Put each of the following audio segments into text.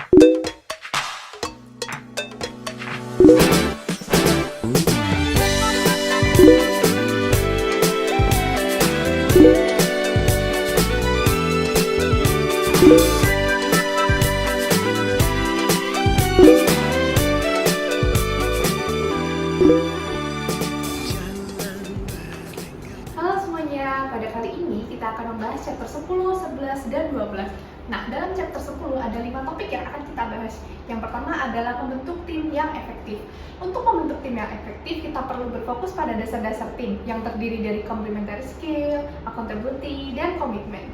Halo semuanya, pada kali ini kita akan membahas chapter 10, 11, dan 12. Nah, dalam chapter 10 ada 5 topik yang akan kita bahas. Yang pertama adalah membentuk tim yang efektif. Untuk membentuk tim yang efektif, kita perlu berfokus pada dasar-dasar tim yang terdiri dari complementary skill, accountability, dan komitmen.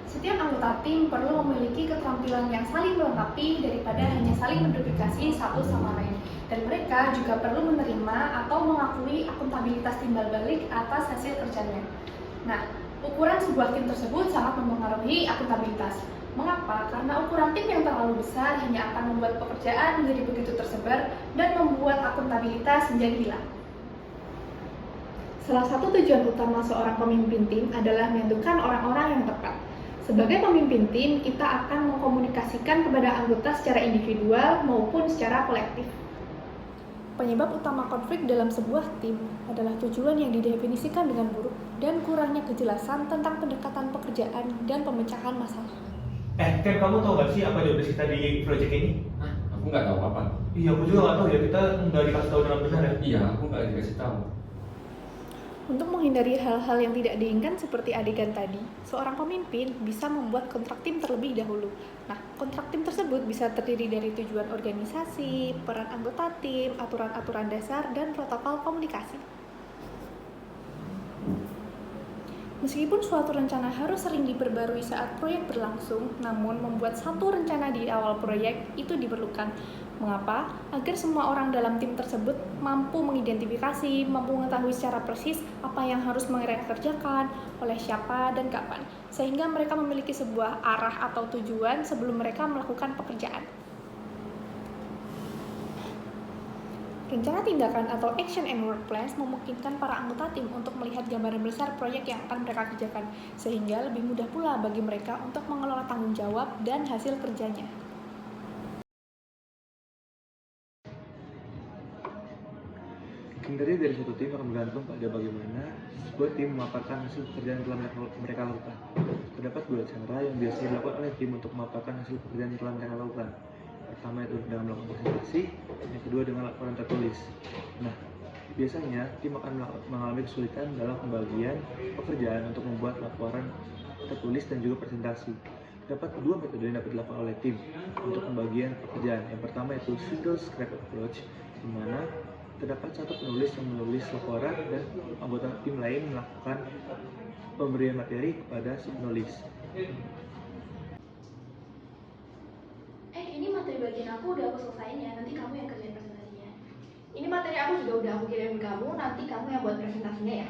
Setiap anggota tim perlu memiliki keterampilan yang saling melengkapi daripada hanya saling menduplikasi satu sama lain. Dan mereka juga perlu menerima atau mengakui akuntabilitas timbal balik atas hasil kerjanya. Nah, ukuran sebuah tim tersebut sangat mempengaruhi akuntabilitas. Mengapa? Karena ukuran tim yang terlalu besar hanya akan membuat pekerjaan menjadi begitu tersebar dan membuat akuntabilitas menjadi hilang. Salah satu tujuan utama seorang pemimpin tim adalah menentukan orang-orang yang tepat. Sebagai pemimpin tim, kita akan mengkomunikasikan kepada anggota secara individual maupun secara kolektif. Penyebab utama konflik dalam sebuah tim adalah tujuan yang didefinisikan dengan buruk dan kurangnya kejelasan tentang pendekatan pekerjaan dan pemecahan masalah. Ken, kamu tahu nggak sih apa job desk kita di project ini? Hah? Aku nggak tahu apa. Iya, aku juga nggak tahu ya, kita nggak dikasih tahu dengan benar ya. Iya, aku nggak dikasih tahu. Untuk menghindari hal-hal yang tidak diinginkan seperti adegan tadi, seorang pemimpin bisa membuat kontrak tim terlebih dahulu. Nah, kontrak tim tersebut bisa terdiri dari tujuan organisasi, peran anggota tim, aturan-aturan dasar, dan protokol komunikasi. Meskipun suatu rencana harus sering diperbarui saat proyek berlangsung, namun membuat satu rencana di awal proyek itu diperlukan. Mengapa? Agar semua orang dalam tim tersebut mampu mengidentifikasi, mampu mengetahui secara persis apa yang harus mereka kerjakan, oleh siapa, dan kapan. Sehingga mereka memiliki sebuah arah atau tujuan sebelum mereka melakukan pekerjaan. Rencana tindakan atau action and work plans memungkinkan para anggota tim untuk melihat gambaran besar proyek yang akan mereka kerjakan, sehingga lebih mudah pula bagi mereka untuk mengelola tanggung jawab dan hasil kerjanya. Kinerja dari suatu tim akan bergantung pada bagaimana sebuah tim memaparkan hasil pekerjaan yang telah mereka lakukan. Terdapat dua cara yang biasanya dilakukan oleh tim untuk memaparkan hasil pekerjaan yang telah mereka lakukan. Pertama itu dengan melakukan presentasi, yang kedua dengan laporan tertulis. Nah, biasanya tim akan mengalami kesulitan dalam pembagian pekerjaan untuk membuat laporan tertulis dan juga presentasi. Terdapat dua metode yang dapat dilakukan oleh tim untuk pembagian pekerjaan. Yang pertama itu single script approach, di mana terdapat satu penulis yang menulis laporan dan anggota tim lain melakukan pemberian materi kepada si penulis. Ini materi bagian aku udah aku selesaiin ya, nanti kamu yang kerjain presentasinya. Ini materi aku juga udah aku kirim ke kamu, nanti kamu yang buat presentasinya ya.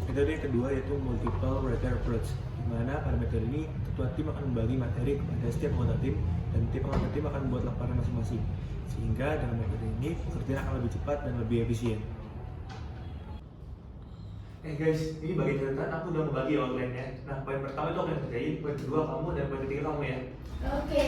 Metode yang kedua yaitu multiple writer approach, di mana pada metode ini ketua tim akan membagi materi kepada setiap anggota tim dan tiap anggota tim akan membuat laporan masing-masing. Sehingga dengan metode ini pekerjaan akan lebih cepat dan lebih efisien. Guys, ini bagian catatan aku udah membagi outline-nya. Nah, poin pertama itu aku yang kerjain, poin kedua kamu, dan poin ketiga kamu ya. Oke.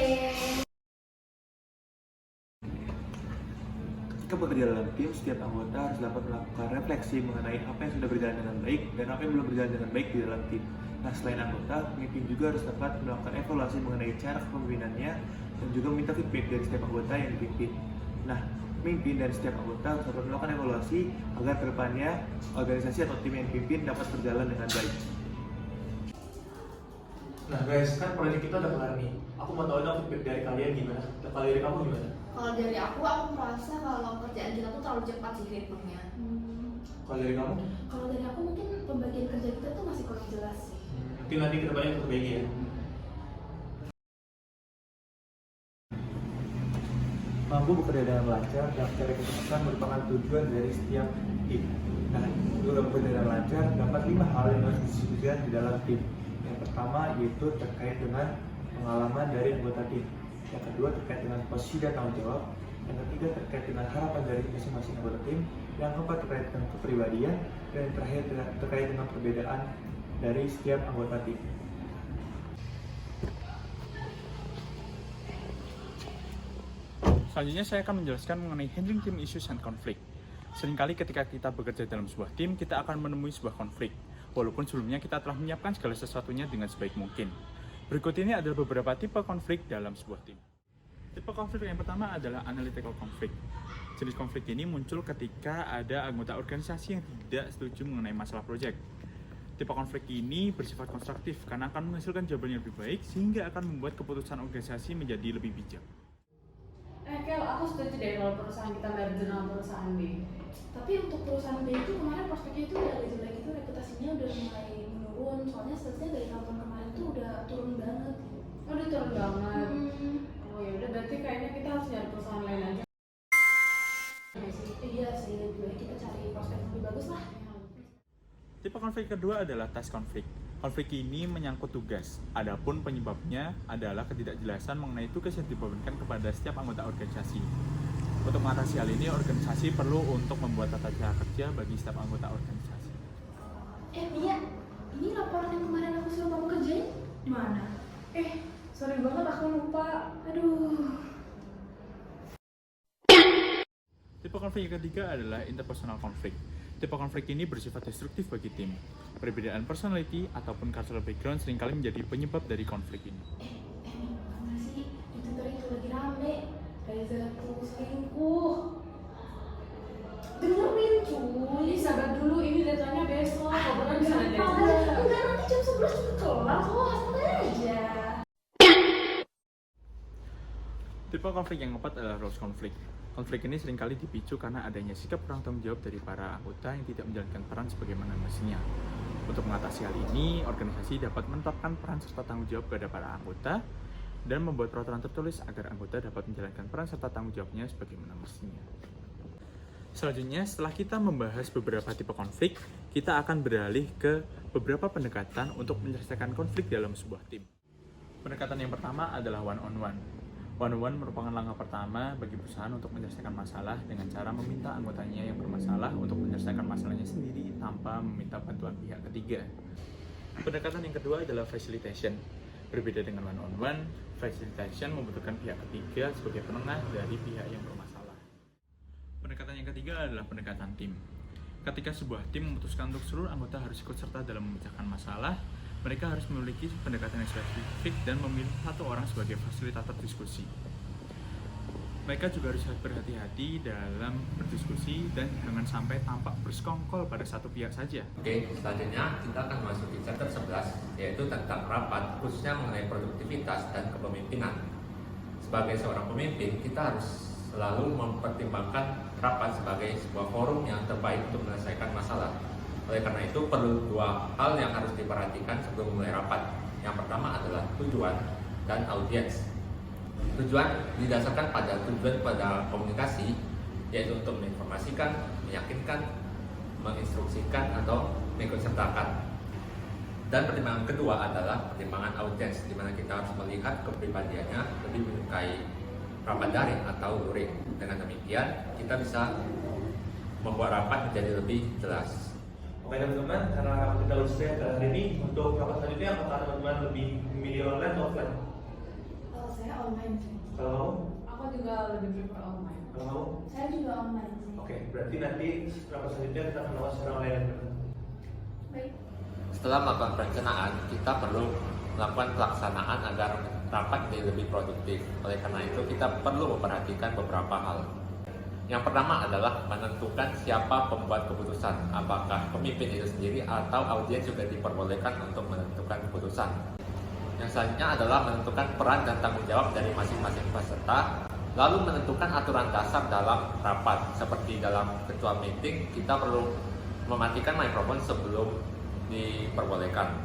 Ketika bekerja dalam tim, setiap anggota harus dapat melakukan refleksi mengenai apa yang sudah berjalan dengan baik dan apa yang belum berjalan dengan baik di dalam tim. Nah, selain anggota, pemimpin juga harus dapat melakukan evaluasi mengenai cara kepemimpinannya dan juga meminta feedback dari setiap anggota yang dipimpin. Nah, pemimpin dan setiap anggota harus dapat melakukan evaluasi agar kedepannya organisasi atau tim yang dipimpin dapat berjalan dengan baik. Nah guys, kan proyek kita udah kelar nih. Aku mau tahu dong feedback dari kalian gimana? Kalau dari kamu gimana? Kalau dari aku merasa kalau kerjaan kita tuh terlalu cepat sih ritmenya. Kalau dari kamu? Kalau dari aku mungkin pembagian kerja kita tuh masih kurang jelas sih. Mungkin nanti kedepannya perbaiki ya. Mampu bekerja dengan lancar dan mencari kesuksesan merupakan tujuan dari setiap tim. Nah, untuk bekerja dengan lancar, dapat 5 hal yang harus didiskusikan di dalam tim. Yang pertama yaitu terkait dengan pengalaman dari anggota tim. Yang kedua terkait dengan posisi dan tanggung jawab. Yang ketiga terkait dengan harapan dari masing-masing anggota tim. Yang keempat terkait dengan kepribadian. Dan yang terakhir terkait dengan perbedaan dari setiap anggota tim. Selanjutnya saya akan menjelaskan mengenai handling team issues and conflict. Seringkali ketika kita bekerja dalam sebuah tim, kita akan menemui sebuah konflik, walaupun sebelumnya kita telah menyiapkan segala sesuatunya dengan sebaik mungkin. Berikut ini adalah beberapa tipe konflik dalam sebuah tim. Tipe konflik yang pertama adalah analytical conflict. Jenis konflik ini muncul ketika ada anggota organisasi yang tidak setuju mengenai masalah proyek. Tipe konflik ini bersifat konstruktif karena akan menghasilkan jawaban yang lebih baik sehingga akan membuat keputusan organisasi menjadi lebih bijak. Kel, aku setuju deh kalau perusahaan kita merger sama perusahaan B. Tapi untuk perusahaan B itu kemarin prospeknya itu udah jelek, itu reputasinya udah mulai menurun. Soalnya statusnya dari tahun kemarin tuh udah turun banget. Oh, udah turun banget. Oh ya udah, berarti kayaknya kita harus nyari perusahaan lain aja. Iya sih, lebih baik kita cari prospek yang lebih bagus lah. Tipe konflik kedua adalah task conflict. Konflik ini menyangkut tugas, adapun penyebabnya adalah ketidakjelasan mengenai tugas yang dibebankan kepada setiap anggota organisasi. Untuk mengatasi hal ini, organisasi perlu untuk membuat tata cara kerja bagi setiap anggota organisasi. Mia, ini laporan yang kemarin aku suruh kamu kerjain di mana? Sorry banget aku lupa. Aduh. Tipe konflik yang ketiga adalah interpersonal conflict. Tipe konflik ini bersifat destruktif bagi tim. Perbedaan personality ataupun cultural background seringkali menjadi penyebab dari konflik ini. Mana sih? Di Twitter itu lagi rame. Reza tuh selingkuh. Dengerin cuy. Sabar dulu, ini deadline-nya besok. Ngobrolnya bisa aja. Enggak, nanti jam 11 juga kelar kok. Santai aja. Tipe konflik yang keempat adalah roles conflict. Konflik ini seringkali dipicu karena adanya sikap kurang tanggung jawab dari para anggota yang tidak menjalankan peran sebagaimana mestinya. Untuk mengatasi hal ini, organisasi dapat menetapkan peran serta tanggung jawab kepada para anggota dan membuat peraturan tertulis agar anggota dapat menjalankan peran serta tanggung jawabnya sebagaimana mestinya. Selanjutnya, setelah kita membahas beberapa tipe konflik, kita akan beralih ke beberapa pendekatan untuk menyelesaikan konflik dalam sebuah tim. Pendekatan yang pertama adalah one-on-one. One-on-one merupakan langkah pertama bagi perusahaan untuk menyelesaikan masalah dengan cara meminta anggotanya yang bermasalah untuk menyelesaikan masalahnya sendiri tanpa meminta bantuan pihak ketiga. Pendekatan yang kedua adalah facilitation. Berbeda dengan one-on-one, facilitation membutuhkan pihak ketiga sebagai penengah dari pihak yang bermasalah. Pendekatan yang ketiga adalah pendekatan tim. Ketika sebuah tim memutuskan untuk seluruh anggota harus ikut serta dalam memecahkan masalah, mereka harus memiliki pendekatan yang spesifik dan memilih satu orang sebagai fasilitator diskusi. Mereka juga harus berhati-hati dalam berdiskusi dan jangan sampai tampak bersekongkol pada satu pihak saja. Oke, selanjutnya kita akan memasuki chapter 11, yaitu tentang rapat, khususnya mengenai produktivitas dan kepemimpinan. Sebagai seorang pemimpin, kita harus selalu mempertimbangkan rapat sebagai sebuah forum yang terbaik untuk menyelesaikan masalah. Oleh karena itu, perlu dua hal yang harus diperhatikan sebelum mulai rapat. Yang pertama adalah tujuan dan audiens. Tujuan didasarkan pada tujuan pada komunikasi, yaitu untuk menginformasikan, meyakinkan, menginstruksikan, atau mengikutsertakan. Dan pertimbangan kedua adalah pertimbangan audiens, di mana kita harus melihat kepribadiannya lebih menyukai rapat daring atau luring. Dengan demikian, kita bisa membuat rapat menjadi lebih jelas. Oke teman-teman, karena rapat kita udah selesai hari ini, untuk rapat selanjutnya apakah teman-teman lebih memilih online atau offline? Kalau saya online sih. Kalau Aku juga lebih prefer online. kamu? Kalau kamu? Saya juga online sih. Oke, berarti nanti rapat selanjutnya kita akan melakukan secara online. Baik. Setelah melakukan perencanaan, kita perlu melakukan pelaksanaan agar rapat menjadi lebih produktif. Oleh karena itu, kita perlu memperhatikan beberapa hal. Yang pertama adalah menentukan siapa pembuat keputusan, apakah pemimpin itu sendiri atau audiens juga diperbolehkan untuk menentukan keputusan. Yang selanjutnya adalah menentukan peran dan tanggung jawab dari masing-masing peserta, lalu menentukan aturan dasar dalam rapat. Seperti dalam ketua meeting, kita perlu mematikan mikrofon sebelum diperbolehkan.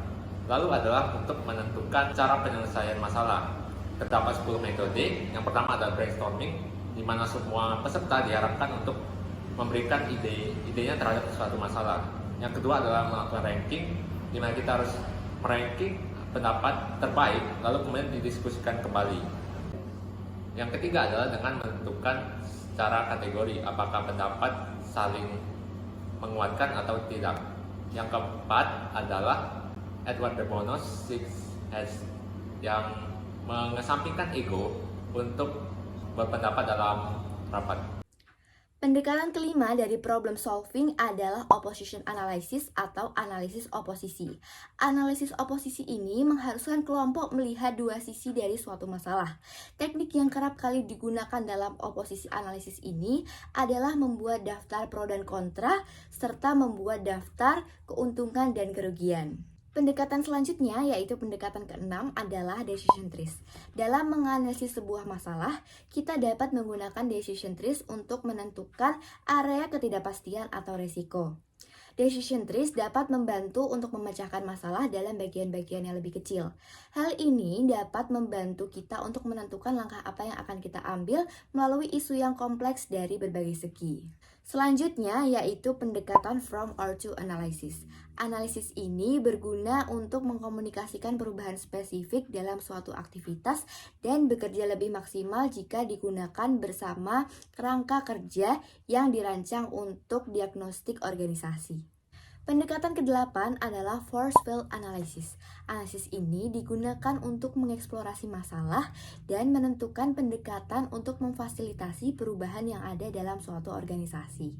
Lalu adalah untuk menentukan cara penyelesaian masalah. Terdapat 10 metode. Yang pertama adalah brainstorming, di mana semua peserta diharapkan untuk memberikan idenya terhadap suatu masalah. Yang kedua adalah melakukan ranking, di mana kita harus meranking pendapat terbaik, lalu kemudian didiskusikan kembali. Yang ketiga adalah dengan menentukan secara kategori, apakah pendapat saling menguatkan atau tidak. Yang keempat adalah Edward de Bonos 6S yang mengesampingkan ego untuk berpendapat dalam rapat. Pendekatan kelima dari problem solving adalah opposition analysis atau analisis oposisi. Analisis oposisi ini mengharuskan kelompok melihat dua sisi dari suatu masalah. Teknik yang kerap kali digunakan dalam oposisi analisis ini adalah membuat daftar pro dan kontra, serta membuat daftar keuntungan dan kerugian. Pendekatan selanjutnya, yaitu pendekatan keenam, adalah decision trees. Dalam menganalisis sebuah masalah, kita dapat menggunakan decision trees untuk menentukan area ketidakpastian atau resiko. Decision trees dapat membantu untuk memecahkan masalah dalam bagian-bagian yang lebih kecil. Hal ini dapat membantu kita untuk menentukan langkah apa yang akan kita ambil melalui isu yang kompleks dari berbagai segi. Selanjutnya yaitu pendekatan from or to analysis. Analisis ini berguna untuk mengkomunikasikan perubahan spesifik dalam suatu aktivitas dan bekerja lebih maksimal jika digunakan bersama kerangka kerja yang dirancang untuk diagnostik organisasi. Pendekatan ke-8 adalah force field analysis. Analisis ini digunakan untuk mengeksplorasi masalah dan menentukan pendekatan untuk memfasilitasi perubahan yang ada dalam suatu organisasi.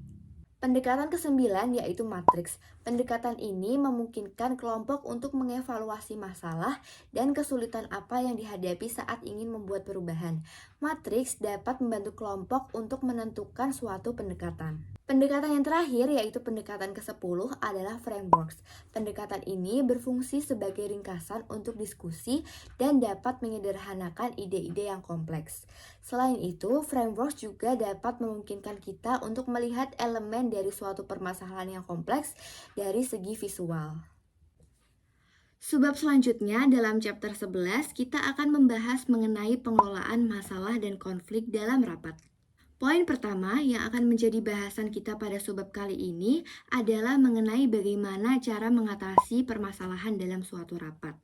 Pendekatan ke-9 yaitu matriks. Pendekatan ini memungkinkan kelompok untuk mengevaluasi masalah dan kesulitan apa yang dihadapi saat ingin membuat perubahan. Matriks dapat membantu kelompok untuk menentukan suatu pendekatan. Pendekatan yang terakhir yaitu pendekatan ke-10 adalah frameworks. Pendekatan ini berfungsi sebagai ringkasan untuk diskusi dan dapat menyederhanakan ide-ide yang kompleks. Selain itu, frameworks juga dapat memungkinkan kita untuk melihat elemen dari suatu permasalahan yang kompleks dari segi visual. Subbab selanjutnya dalam chapter 11 kita akan membahas mengenai pengelolaan masalah dan konflik dalam rapat. Poin pertama yang akan menjadi bahasan kita pada subbab kali ini adalah mengenai bagaimana cara mengatasi permasalahan dalam suatu rapat.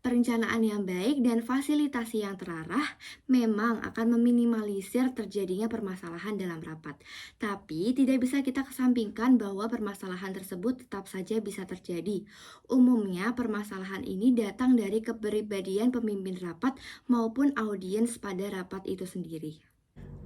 Perencanaan yang baik dan fasilitasi yang terarah memang akan meminimalisir terjadinya permasalahan dalam rapat. Tapi tidak bisa kita kesampingkan bahwa permasalahan tersebut tetap saja bisa terjadi. Umumnya permasalahan ini datang dari kepribadian pemimpin rapat maupun audiens pada rapat itu sendiri.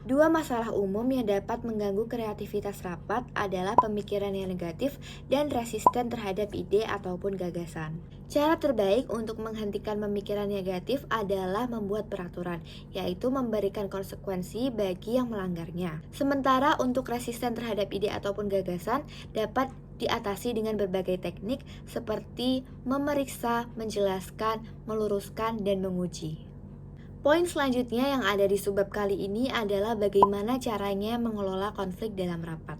Dua masalah umum yang dapat mengganggu kreativitas rapat adalah pemikiran yang negatif dan resisten terhadap ide ataupun gagasan. Cara terbaik untuk menghentikan pemikiran negatif adalah membuat peraturan, yaitu memberikan konsekuensi bagi yang melanggarnya. Sementara untuk resisten terhadap ide ataupun gagasan dapat diatasi dengan berbagai teknik seperti memeriksa, menjelaskan, meluruskan, dan menguji. Poin selanjutnya yang ada di subbab kali ini adalah bagaimana caranya mengelola konflik dalam rapat.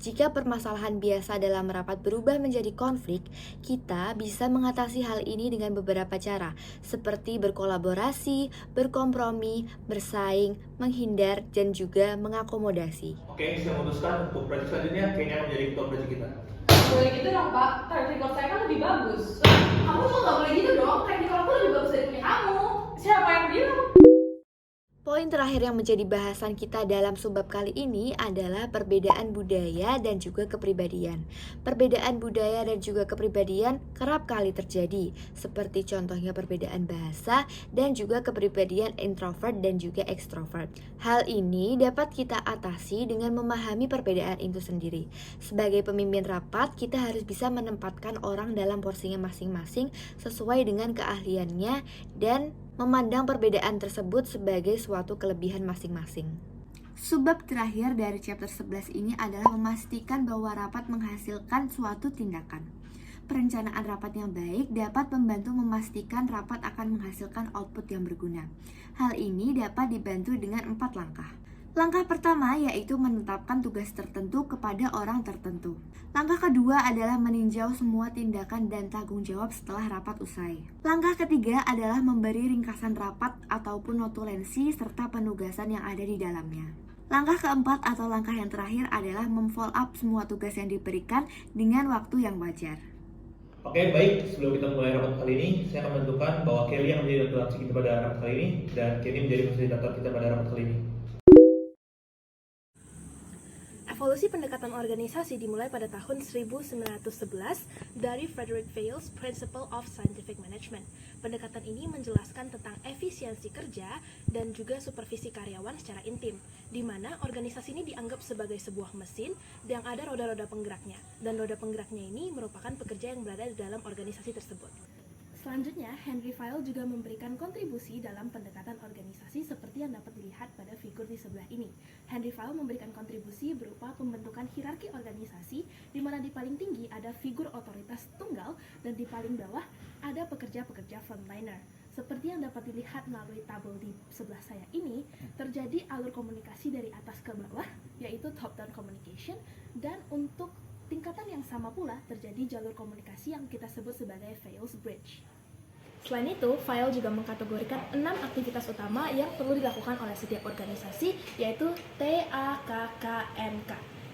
Jika permasalahan biasa dalam rapat berubah menjadi konflik, kita bisa mengatasi hal ini dengan beberapa cara, seperti berkolaborasi, berkompromi, bersaing, menghindar, dan juga mengakomodasi. Oke, saya memutuskan untuk proyek selanjutnya kayaknya akan menjadi ketua proyek kita. Boleh gitu dong Pak, track record saya kan lebih bagus. Kamu juga gak boleh gitu dong, track record aku lebih bagus dari punya kamu. Siapa yang bilang? Poin terakhir yang menjadi bahasan kita dalam subbab kali ini adalah perbedaan budaya dan juga kepribadian. Perbedaan budaya dan juga kepribadian kerap kali terjadi, seperti contohnya perbedaan bahasa dan juga kepribadian introvert dan juga ekstrovert. Hal ini dapat kita atasi dengan memahami perbedaan itu sendiri. Sebagai pemimpin rapat, kita harus bisa menempatkan orang dalam porsinya masing-masing sesuai dengan keahliannya dan memandang perbedaan tersebut sebagai suatu kelebihan masing-masing. Subbab terakhir dari chapter 11 ini adalah memastikan bahwa rapat menghasilkan suatu tindakan. Perencanaan rapat yang baik dapat membantu memastikan rapat akan menghasilkan output yang berguna. Hal ini dapat dibantu dengan 4 langkah. Langkah pertama yaitu menetapkan tugas tertentu kepada orang tertentu. Langkah kedua adalah meninjau semua tindakan dan tanggung jawab setelah rapat usai. Langkah ketiga adalah memberi ringkasan rapat ataupun notulensi serta penugasan yang ada di dalamnya. Langkah keempat atau langkah yang terakhir adalah memfollow up semua tugas yang diberikan dengan waktu yang wajar. Oke, baik. Sebelum kita mulai rapat kali ini, saya akan menentukan bahwa Kelly yang menjadi notulensi kita pada rapat kali ini dan Kelly menjadi fasilitator kita pada rapat kali ini. Evolusi pendekatan organisasi dimulai pada tahun 1911 dari Frederick Vail's Principle of Scientific Management. Pendekatan ini menjelaskan tentang efisiensi kerja dan juga supervisi karyawan secara intim, di mana organisasi ini dianggap sebagai sebuah mesin yang ada roda-roda penggeraknya, dan roda penggeraknya ini merupakan pekerja yang berada di dalam organisasi tersebut. Selanjutnya, Henry Vail juga memberikan kontribusi dalam pendekatan organisasi seperti yang dapat dilihat pada figur di sebelah ini. Henry Vail memberikan kontribusi berupa pembentukan hierarki organisasi, di mana di paling tinggi ada figur otoritas tunggal dan di paling bawah ada pekerja-pekerja frontliner. Seperti yang dapat dilihat melalui tabel di sebelah saya ini, terjadi alur komunikasi dari atas ke bawah, yaitu top-down communication, dan untuk tingkatan yang sama pula terjadi jalur komunikasi yang kita sebut sebagai Vail's Bridge. Selain itu, Vail juga mengkategorikan 6 aktivitas utama yang perlu dilakukan oleh setiap organisasi, yaitu TAKKMK: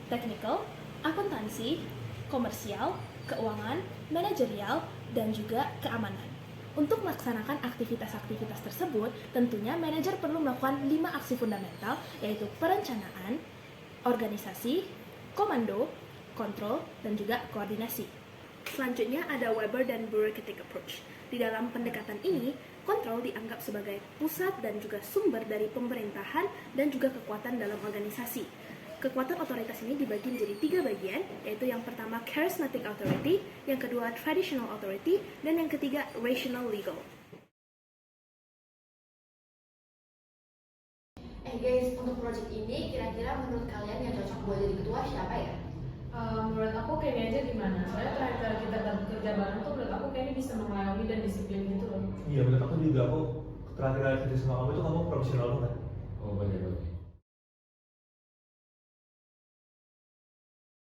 Technical, Akuntansi, Komersial, Keuangan, Manajerial, dan juga Keamanan. Untuk melaksanakan aktivitas-aktivitas tersebut, tentunya manajer perlu melakukan 5 aksi fundamental, yaitu perencanaan, organisasi, komando, kontrol, dan juga koordinasi. Selanjutnya ada Weber dan Bureaucratic Approach. Di dalam pendekatan ini, kontrol dianggap sebagai pusat dan juga sumber dari pemerintahan dan juga kekuatan dalam organisasi. Kekuatan otoritas ini dibagi menjadi 3 bagian, yaitu yang pertama Charismatic Authority, yang kedua Traditional Authority, dan yang ketiga Rational Legal. Guys, untuk project ini kira-kira menurut kalian yang cocok buat jadi ketua siapa ya? Menurut aku kayaknya aja gimana? Soalnya terakhir kita bekerja bareng tuh menurut aku kayaknya bisa mengayomi dan disiplin gitu loh. Iya, menurut aku juga. Aku terakhir kali kerja sama kamu itu kamu profesional banget. Oh, benar-benar.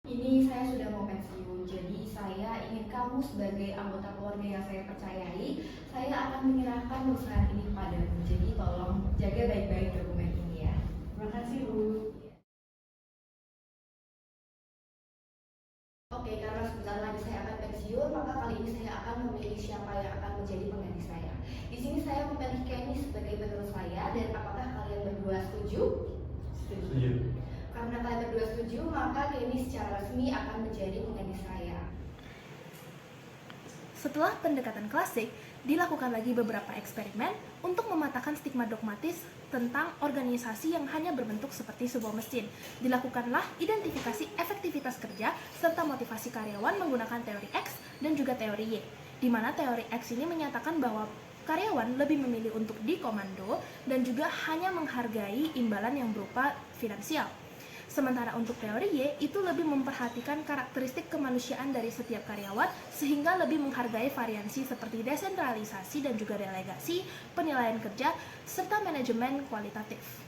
Ini saya sudah mau pensiun, jadi saya ingin kamu sebagai anggota keluarga yang saya percayai, saya akan menyerahkan perusahaan ini padamu. Jadi tolong jaga baik-baik dokumen ini ya. Terima kasih, Bu. Oke, karena sebentar lagi saya akan pensiun, maka kali ini saya akan memilih siapa yang akan menjadi pengganti saya. Di sini saya memilih Kenny sebagai penerus saya, dan apakah kalian berdua setuju? Setuju. Karena kalian berdua setuju, maka Kenny secara resmi akan menjadi pengganti saya. Setelah pendekatan klasik, dilakukan lagi beberapa eksperimen untuk mematahkan stigma dogmatis tentang organisasi yang hanya berbentuk seperti sebuah mesin. Dilakukanlah identifikasi efektivitas kerja serta motivasi karyawan menggunakan teori X dan juga teori Y, di mana teori X ini menyatakan bahwa karyawan lebih memilih untuk dikomando dan juga hanya menghargai imbalan yang berupa finansial. Sementara untuk teori Y itu lebih memperhatikan karakteristik kemanusiaan dari setiap karyawan sehingga lebih menghargai variansi seperti desentralisasi dan juga delegasi, penilaian kerja, serta manajemen kualitatif.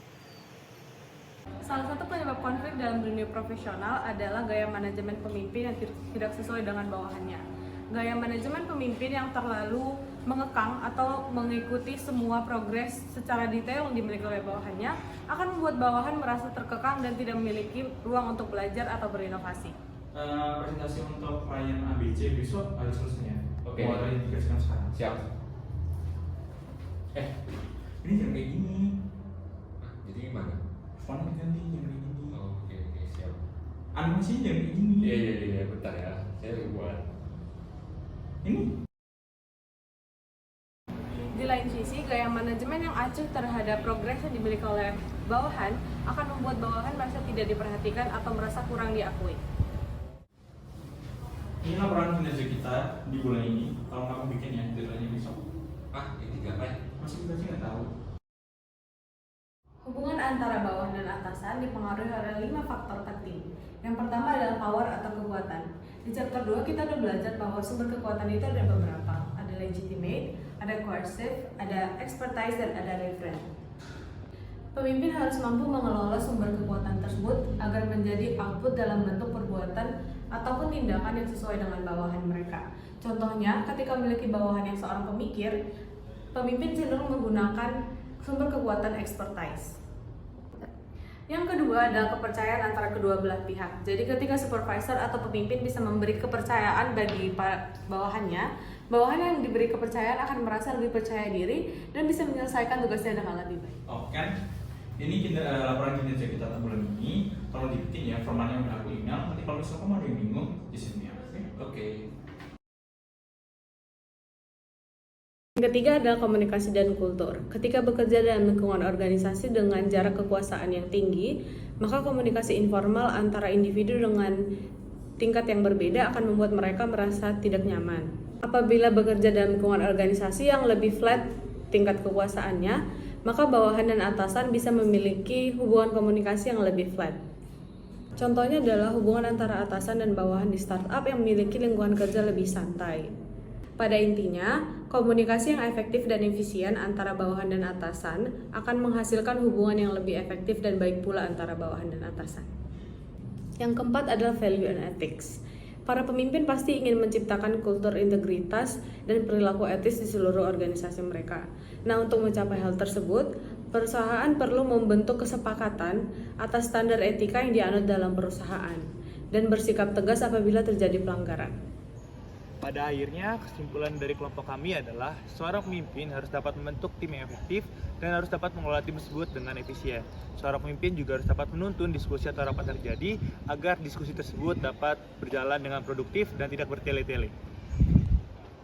Salah satu penyebab konflik dalam dunia profesional adalah gaya manajemen pemimpin yang tidak sesuai dengan bawahannya. Gaya manajemen pemimpin yang terlalu mengekang atau mengikuti semua progres secara detail yang dimiliki oleh bawahannya akan membuat bawahan merasa terkekang dan tidak memiliki ruang untuk belajar atau berinovasi. Presentasi untuk klien ABC besok ada selesainya. Oke. Mau ada indikasikan sekarang. Siap. Ini jam kayak gini. Jadi gimana? Font ganti jam kayak gini. Oh, oke, siap. Animasinya jam kayak gini. Iya, bentar ya. Saya lagi buat. Ini Di lain sisi, gaya manajemen yang acuh terhadap progres yang dimiliki oleh bawahan akan membuat bawahan merasa tidak diperhatikan atau merasa kurang diakui. ini laporan kinerja kita di bulan ini. Kalau kamu bikin ya, deadline besok. Ini ngapain? Masih kita sih nggak tahu. Hubungan antara bawahan dan atasan dipengaruhi oleh 5 faktor penting. Yang pertama adalah power atau kekuatan. Di chapter 2 kita udah belajar bahwa sumber kekuatan itu ada beberapa. Ada legitimate, ada coercive, ada expertise, dan ada referent. Pemimpin harus mampu mengelola sumber kekuatan tersebut agar menjadi output dalam bentuk perbuatan ataupun tindakan yang sesuai dengan bawahan mereka. Contohnya, ketika memiliki bawahan yang seorang pemikir, pemimpin cenderung menggunakan sumber kekuatan expertise. Yang kedua adalah kepercayaan antara kedua belah pihak. Jadi ketika supervisor atau pemimpin bisa memberi kepercayaan bagi bawahannya, bawahan yang diberi kepercayaan akan merasa lebih percaya diri dan bisa menyelesaikan tugasnya dengan lebih baik. Oh kan, ini laporan kinerja kita bulan ini. Tolong dibikin ya formatnya yang udah aku email. Nanti kalau misalnya kamu ada yang bingung, just send me. Oke. Yang ketiga adalah komunikasi dan kultur. Ketika bekerja dalam lingkungan organisasi dengan jarak kekuasaan yang tinggi, maka komunikasi informal antara individu dengan tingkat yang berbeda akan membuat mereka merasa tidak nyaman. Apabila bekerja dalam lingkungan organisasi yang lebih flat tingkat kekuasaannya, maka bawahan dan atasan bisa memiliki hubungan komunikasi yang lebih flat. Contohnya adalah hubungan antara atasan dan bawahan di startup yang memiliki lingkungan kerja lebih santai. Pada intinya, komunikasi yang efektif dan efisien antara bawahan dan atasan akan menghasilkan hubungan yang lebih efektif dan baik pula antara bawahan dan atasan. Yang keempat adalah value and ethics. Para pemimpin pasti ingin menciptakan kultur integritas dan perilaku etis di seluruh organisasi mereka. Nah, untuk mencapai hal tersebut, perusahaan perlu membentuk kesepakatan atas standar etika yang dianut dalam perusahaan dan bersikap tegas apabila terjadi pelanggaran. Pada akhirnya, kesimpulan dari kelompok kami adalah seorang pemimpin harus dapat membentuk tim yang efektif dan harus dapat mengelola tim tersebut dengan efisien. Seorang pemimpin juga harus dapat menuntun diskusi atau rapat terjadi agar diskusi tersebut dapat berjalan dengan produktif dan tidak bertele-tele.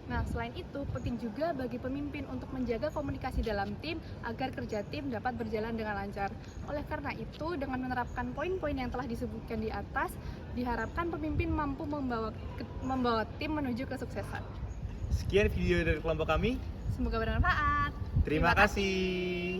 Nah, selain itu, penting juga bagi pemimpin untuk menjaga komunikasi dalam tim agar kerja tim dapat berjalan dengan lancar. Oleh karena itu, dengan menerapkan poin-poin yang telah disebutkan di atas, diharapkan pemimpin mampu membawa tim menuju kesuksesan. Sekian video dari kelompok kami. Semoga bermanfaat. Terima kasih.